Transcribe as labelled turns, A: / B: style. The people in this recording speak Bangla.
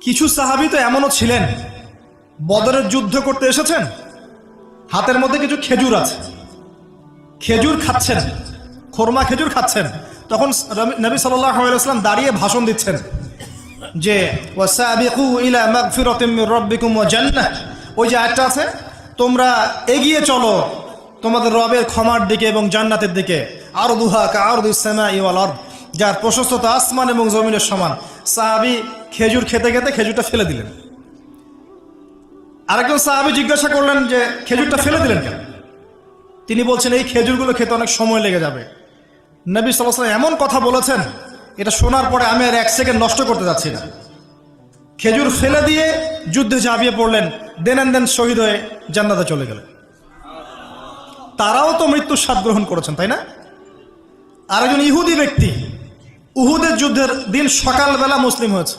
A: কিছু সাহাবী তো এমনও ছিলেন, বদরের যুদ্ধ করতে এসেছেন, হাতের মধ্যে কিছু খেজুর আছে, খেজুর খাচ্ছেন, খোরমা খেজুর খাচ্ছেন। তখন নবী সাল্লাল্লাহু আলাইহি ওয়াসাল্লাম দাঁড়িয়ে ভাষণ দিচ্ছেন যে ওয়াসাবিকু ইলা মাগফিরাতিম মির রাব্বিকুম ওয়া জান্নাহ, ওই যে আয়াতটা আছে, তোমরা এগিয়ে চলো তোমাদের রবের ক্ষমার দিকে এবং জান্নাতের দিকে। আরদুহা কাআরদিস সামাই ওয়াল আরদ, যার প্রশস্ততা আসমান এবং জমিনের সমান। সাহাবী খেজুর খেতে খেতে খেজুরটা ফেলে দিলেন। আরেকজন সাহাবী জিজ্ঞাসা করলেন যে খেজুরটা ফেলে দিলেন কেন? তিনি বলছেন এই খেজুরগুলো খেতে অনেক সময় লেগে যাবে। নবী সাল্লাল্লাহু আলাইহি ওয়াসাল্লাম এমন কথা বলেছেন, এটা শোনার পরে আমি আর এক সেকেন্ড নষ্ট করতে যাচ্ছি না। খেজুর ফেলে দিয়ে যুদ্ধে ঝাঁপিয়ে পড়লেন, দেন শহীদ হয়ে জান্নাতে চলে গেলেন। তারাও তো মৃত্যুর স্বাদ গ্রহণ করেছেন, তাই না? আরেকজন ইহুদি ব্যক্তি উহুদের যুদ্ধের দিন সকালবেলা মুসলিম হয়েছে।